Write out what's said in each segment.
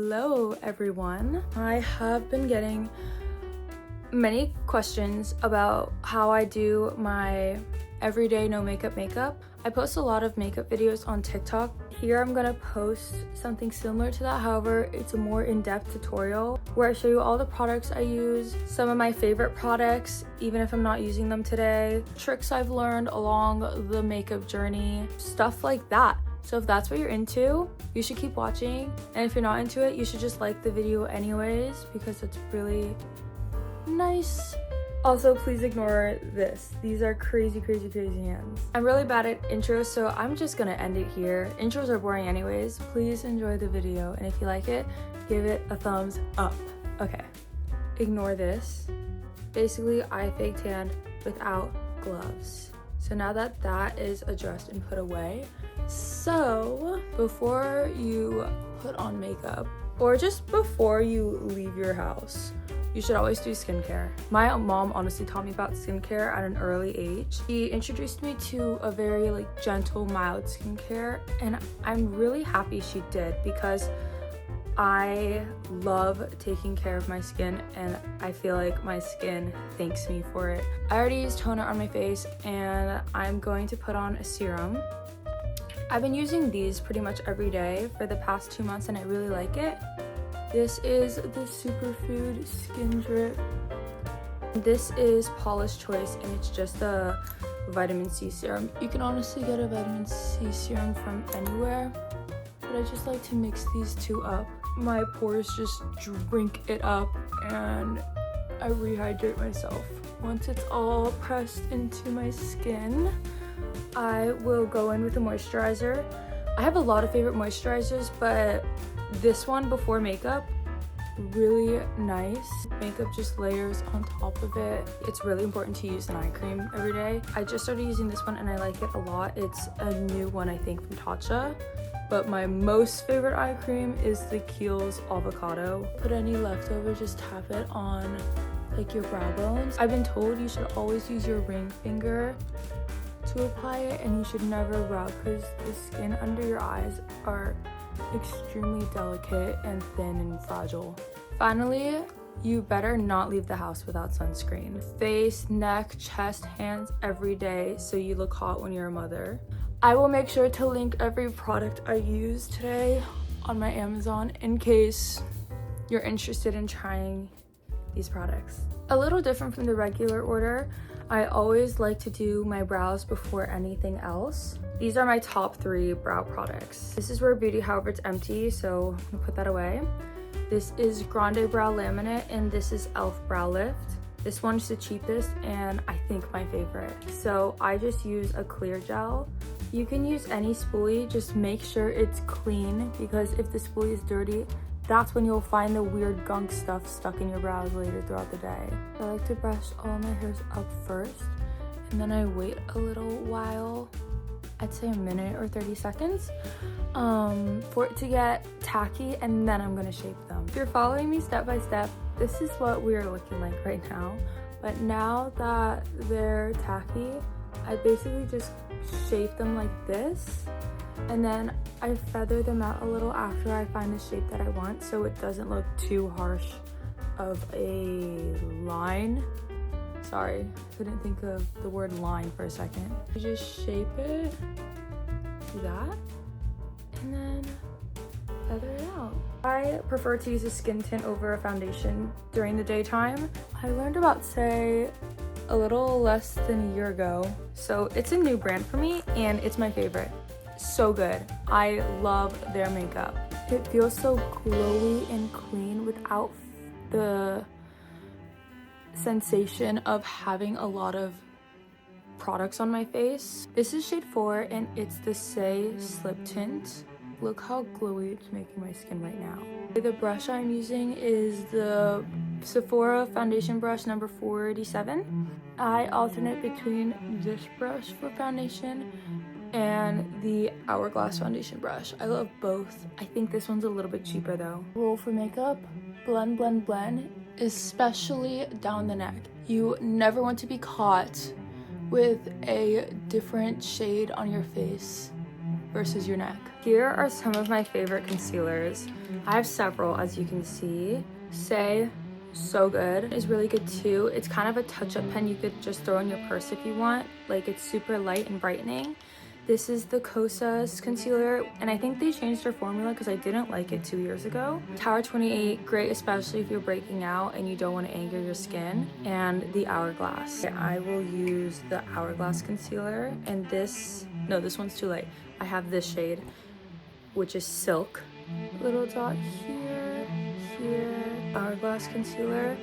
Hello everyone. I have been getting many questions about how I do my everyday no makeup. I post a lot of makeup videos on TikTok. Here I'm gonna post something similar to that, however it's a more in-depth tutorial where I show you all the products I use, some of my favorite products even if I'm not using them today, tricks I've learned along the makeup journey, stuff like that. So if that's what you're into, you should keep watching, and if you're not into it, you should just like the video anyways because it's really nice. Also, please ignore this. These are crazy hands. I'm really bad at intros, so I'm just gonna end it here. Intros are boring anyways. Please enjoy the video, and if you like it, give it a thumbs up. Okay, ignore this. Basically, I fake tanned without gloves. So now that that is addressed and put away, so before you put on makeup, or just before you leave your house, you should always do skincare. My mom honestly taught me about skincare at an early age. She introduced me to a very gentle, mild skincare, and I'm really happy she did because I love taking care of my skin and I feel like my skin thanks me for it. I already used toner on my face and I'm going to put on a serum. I've been using these pretty much every day for the past 2 months and I really like it. This is the Superfood Skin Drip. This is Paula's Choice and it's just a vitamin C serum. You can honestly get a vitamin C serum from anywhere, but I just like to mix these two up. My pores just drink it up and I rehydrate myself. Once it's all pressed into my skin, I will go in with a moisturizer. I have a lot of favorite moisturizers, but this one before makeup, really nice. Makeup just layers on top of it. It's really important to use an eye cream every day. I just started using this one and I like it a lot. It's a new one, I think, from Tatcha. But my most favorite eye cream is the Kiehl's Avocado. Put any leftover, just tap it on your brow bones. I've been told you should always use your ring finger to apply it and you should never rub because the skin under your eyes are extremely delicate and thin and fragile. Finally, you better not leave the house without sunscreen. Face, neck, chest, hands every day so you look hot when you're a mother. I will make sure to link every product I use today on my Amazon in case you're interested in trying these products. A little different from the regular order, I always like to do my brows before anything else. These are my top 3 brow products. This is Rare Beauty, however it's empty, so I'm gonna put that away. This is Grande Brow Laminate and this is e.l.f. Brow Lift. This one's the cheapest and I think my favorite. So I just use a clear gel. You can use any spoolie, just make sure it's clean because if the spoolie is dirty, that's when you'll find the weird gunk stuff stuck in your brows later throughout the day. I like to brush all my hairs up first and then I wait a little while, I'd say a minute or 30 seconds, for it to get tacky and then I'm gonna shape them. If you're following me step by step, this is what we're looking like right now. But now that they're tacky, I basically just shape them like this and then I feather them out a little after I find the shape that I want so it doesn't look too harsh of a line. Sorry, couldn't think of the word line for a second. You just shape it, do that, and then feather it out. I prefer to use a skin tint over a foundation during the daytime. I learned about Say a little less than a year ago, so it's a new brand for me and it's my favorite. So good. I love their makeup. It feels so glowy and clean without the sensation of having a lot of products on my face. This is shade 4 and it's the Say Slip Tint. Look how glowy it's making my skin right now. The brush I'm using is the Sephora foundation brush number 47. I alternate between this brush for foundation and the Hourglass foundation brush. I love both. I think this one's a little bit cheaper though. Rule for makeup, blend, blend, blend, especially down the neck. You never want to be caught with a different shade on your face versus your neck. Here are some of my favorite concealers. I have several, as you can see. Say So Good is really good too. It's kind of a touch-up pen you could just throw in your purse if you want. Like, it's super light and brightening. This is the Kosas concealer, and I think they changed their formula because I didn't like it 2 years ago. Tower 28, great especially if you're breaking out and you don't want to anger your skin. And the Hourglass. I will use the Hourglass concealer, and this one's too light. I have this shade, which is Silk. Little dot here, here. Hourglass concealer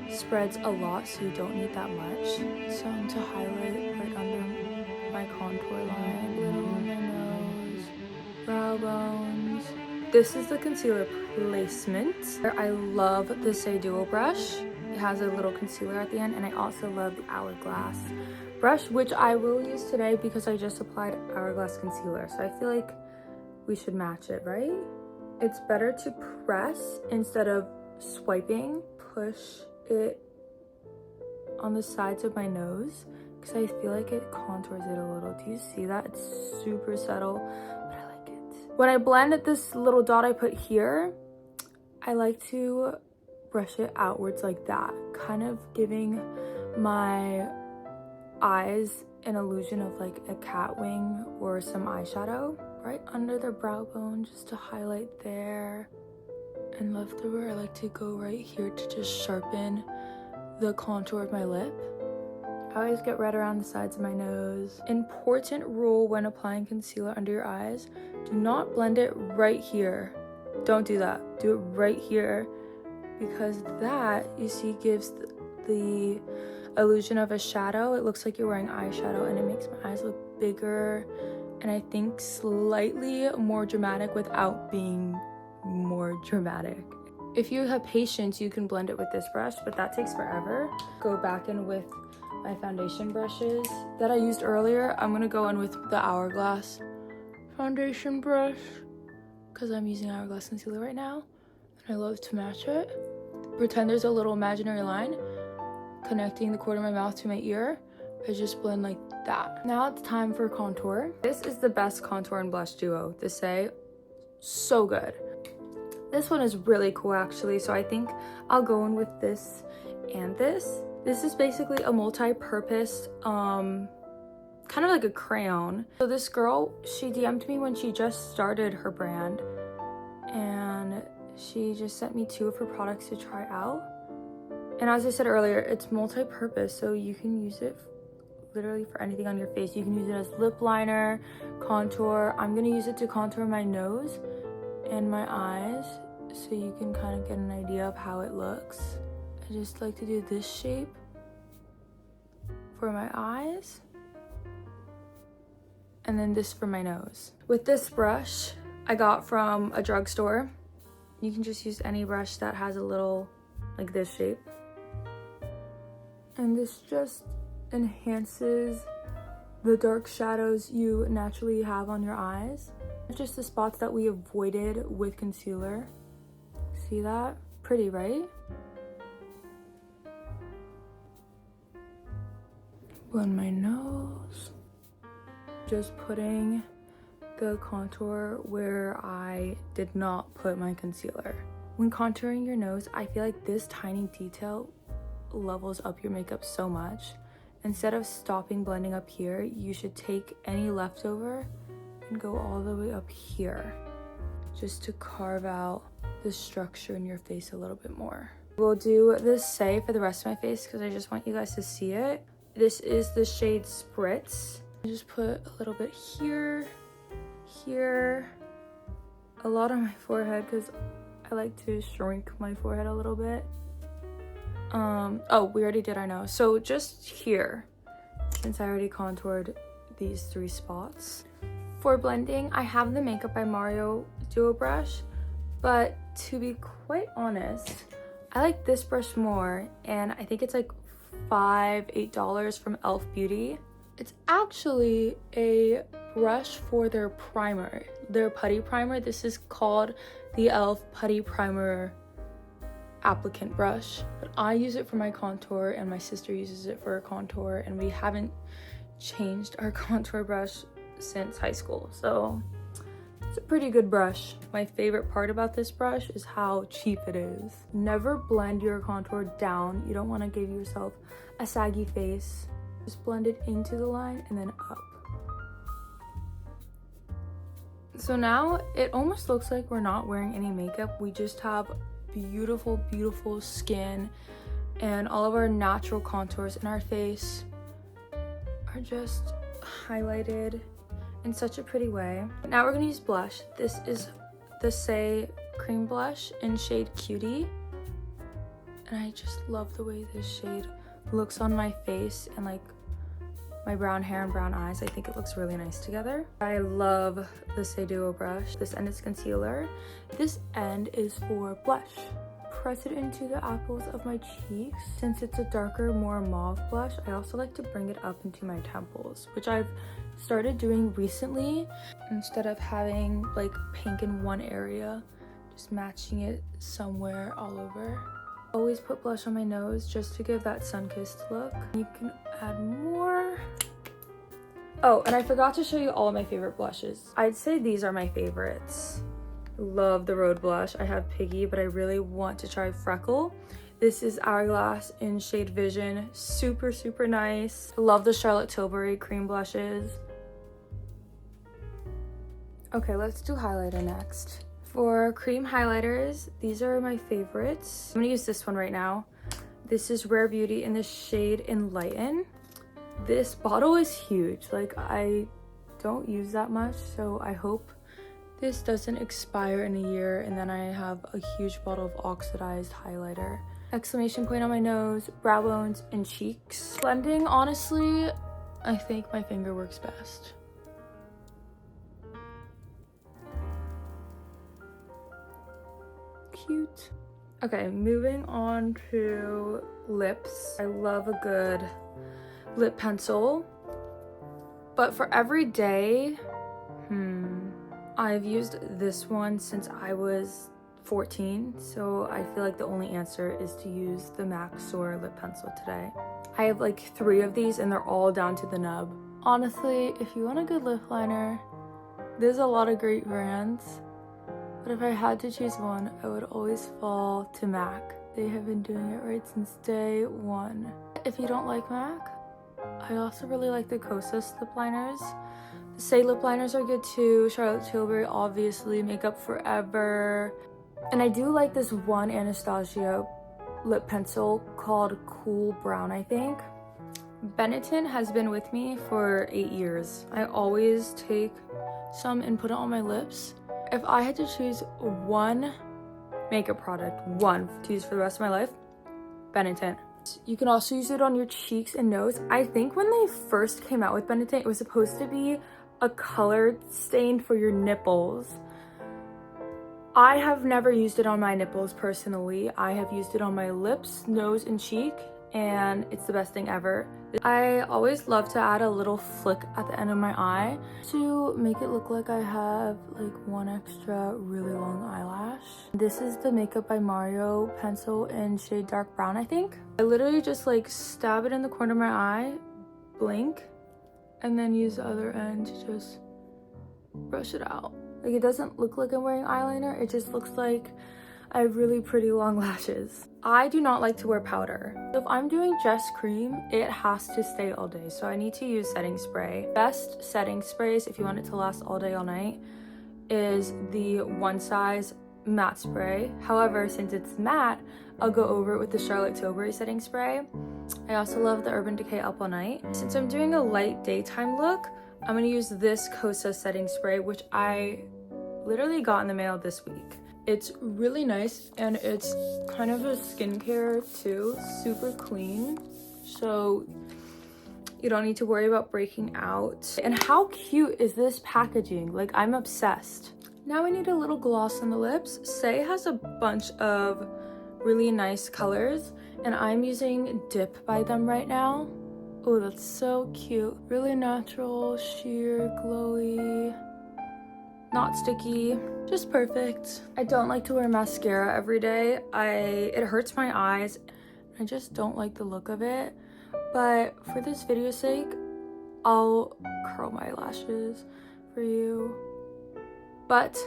spreads a lot, so you don't need that much. Some to highlight right under my contour line, little on my nose, brow bones. This is the concealer placement. I love the Say Duo brush. It has a little concealer at the end, and I also love the Hourglass brush, which I will use today because I just applied Hourglass concealer. So I feel like we should match it, right? It's better to press instead of swiping. Push it on the sides of my nose because I feel like it contours it a little. Do you see that? It's super subtle, but I like it. When I blend this little dot I put here, I like to brush it outwards like that, kind of giving my eyes an illusion of like a cat wing or some eyeshadow. Right under the brow bone, just to highlight there. And leftover, I like to go right here to just sharpen the contour of my lip. I always get red around the sides of my nose. Important rule when applying concealer under your eyes, do not blend it right here. Don't do that. Do it right here, because that, you see, gives the illusion of a shadow. It looks like you're wearing eyeshadow, and it makes my eyes look bigger and I think slightly more dramatic without being more dramatic. If you have patience, you can blend it with this brush, but that takes forever. Go back in with my foundation brushes that I used earlier. I'm gonna go in with the Hourglass foundation brush because I'm using Hourglass concealer right now and I love to match it. Pretend there's a little imaginary line connecting the corner of my mouth to my ear. I just blend like that. Now it's time for contour. This is the best contour and blush duo to say. So good. This one is really cool actually, so I think I'll go in with this and this. This is basically a multi-purpose, kind of like a crayon. So this girl, she DM'd me when she just started her brand, and she just sent me 2 of her products to try out. And as I said earlier, it's multi-purpose, so you can use it literally for anything on your face. You can use it as lip liner, contour. I'm gonna use it to contour my nose and my eyes, so you can kind of get an idea of how it looks. I just like to do this shape for my eyes, and then this for my nose. With this brush I got from a drugstore. You can just use any brush that has a little, like this shape. And this just enhances the dark shadows you naturally have on your eyes. Just the spots that we avoided with concealer. See that? Pretty, right? Blend my nose. Just putting the contour where I did not put my concealer. When contouring your nose, I feel like this tiny detail levels up your makeup so much. Instead of stopping blending up here, you should take any leftover and go all the way up here, just to carve out the structure in your face a little bit more. We'll do this Say for the rest of my face because I just want you guys to see it. This is the shade Spritz. Just put a little bit here, here, a lot on my forehead because I like to shrink my forehead a little bit. Oh, we already did our nose. So just here, since I already contoured these 3 spots. For blending, I have the Makeup by Mario Duo brush, but to be quite honest, I like this brush more, and I think it's like $8 from e.l.f. Beauty. It's actually a brush for their primer, their putty primer. This is called the e.l.f. Putty Primer Applicant Brush, but I use it for my contour and my sister uses it for her contour, and we haven't changed our contour brush since high school, so it's a pretty good brush. My favorite part about this brush is how cheap it is. Never blend your contour down. You don't want to give yourself a saggy face. Just blend it into the line and then up. So now it almost looks like we're not wearing any makeup. We just have beautiful, beautiful skin, and all of our natural contours in our face are just highlighted in such a pretty way. Now we're gonna use blush. This is the Say cream blush in shade Cutie, and I just love the way this shade looks on my face and like my brown hair and brown eyes. I think it looks really nice together. I love the Say Duo brush. This end is concealer. This end is for blush. Press it into the apples of my cheeks. Since it's a darker, more mauve blush, I also like to bring it up into my temples, which I've started doing recently. Instead of having like pink in one area, just matching it somewhere all over. Always put blush on my nose just to give that sun-kissed look. You can add more. Oh, and I forgot to show you all of my favorite blushes. I'd say these are my favorites. Love the Rhode blush. I have Piggy, but I really want to try Freckle. This is Hourglass in shade Vision. Super, super nice. Love the Charlotte Tilbury cream blushes. Okay, let's do highlighter next. For cream highlighters, these are my favorites. I'm gonna use this one right now. This is Rare Beauty in the shade Enlighten. This bottle is huge. Like, I don't use that much, so I hope this doesn't expire in a year and then I have a huge bottle of oxidized highlighter. Exclamation point on my nose, brow bones, and cheeks. Blending, honestly, I think my finger works best. Cute. Okay, moving on to lips. I love a good lip pencil, but for every day, I've used this one since I was 14, so I feel like the only answer is to use the MAC Soar lip pencil today. I have like 3 of these and they're all down to the nub. Honestly, if you want a good lip liner, there's a lot of great brands, but if I had to choose one, I would always fall to MAC. They have been doing it right since day one. If you don't like MAC, I also really like the Kosas lip liners. The Say lip liners are good too. Charlotte Tilbury, obviously. Makeup Forever. And I do like this one Anastasia lip pencil called Cool Brown, I think. Benetton has been with me for 8 years. I always take some and put it on my lips. If I had to choose one makeup product, one to use for the rest of my life, Benetton. You can also use it on your cheeks and nose. I think when they first came out with Benetton, it was supposed to be a colored stain for your nipples. I have never used it on my nipples personally. I have used it on my lips, nose, and cheek, and it's the best thing ever. I always love to add a little flick at the end of my eye to make it look like I have like one extra really long eyelash. This is the Makeup by Mario pencil in shade Dark Brown, I think. I literally just like stab it in the corner of my eye, blink, and then use the other end to just brush it out. Like, it doesn't look like I'm wearing eyeliner, it just looks like I have really pretty long lashes. I do not like to wear powder. So if I'm doing just cream, it has to stay all day. So I need to use setting spray. Best setting sprays, if you want it to last all day, all night, is the One Size matte spray. However, since it's matte, I'll go over it with the Charlotte Tilbury setting spray. I also love the Urban Decay Up All Night. Since I'm doing a light daytime look, I'm gonna use this Kosa setting spray, which I literally got in the mail this week. It's really nice and it's kind of a skincare too, super clean, so you don't need to worry about breaking out. And how cute is this packaging? Like, I'm obsessed. Now we need a little gloss on the lips. Say has a bunch of really nice colors and I'm using Dip by them right now. Oh, that's so cute. Really natural, sheer, glowy, not sticky, just perfect. I don't like to wear mascara every day. It hurts my eyes. I just don't like the look of it. But for this video's sake, I'll curl my lashes for you, but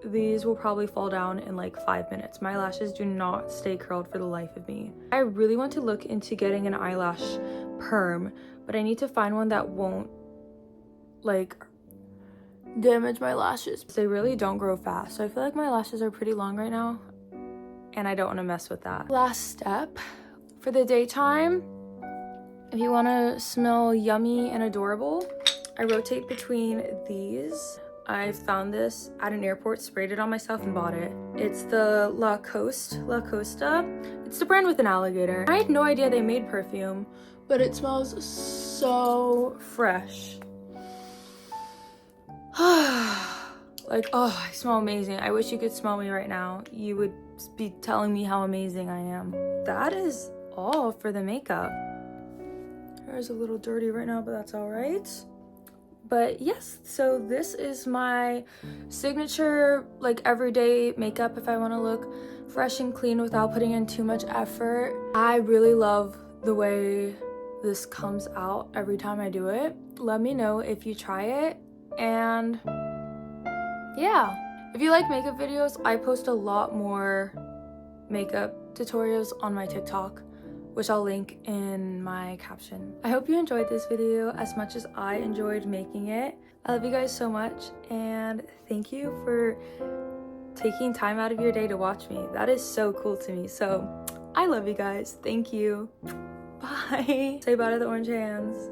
these will probably fall down in like 5 minutes. My lashes do not stay curled for the life of me. I really want to look into getting an eyelash perm, but I need to find one that won't like damage my lashes. They really don't grow fast, so I feel like my lashes are pretty long right now and I don't want to mess with that. Last step for the daytime, if you want to smell yummy and adorable, I rotate between these. I found this at an airport, sprayed it on myself and bought it. It's the La Costa. It's the brand with an alligator. I had no idea they made perfume, but it smells so fresh. Like, oh, I smell amazing. I wish you could smell me right now. You would be telling me how amazing I am. That is all for the makeup. Hair is a little dirty right now, but that's all right. But yes, so this is my signature, like, everyday makeup if I want to look fresh and clean without putting in too much effort. I really love the way this comes out every time I do it. Let me know if you try it. And yeah, if you like makeup videos, I post a lot more makeup tutorials on my TikTok, which I'll link in my caption. I hope you enjoyed this video as much as I enjoyed making it. I love you guys so much, and thank you for taking time out of your day to watch me. That is so cool to me. So I love you guys. Thank you. Bye. Say bye to the orange hands.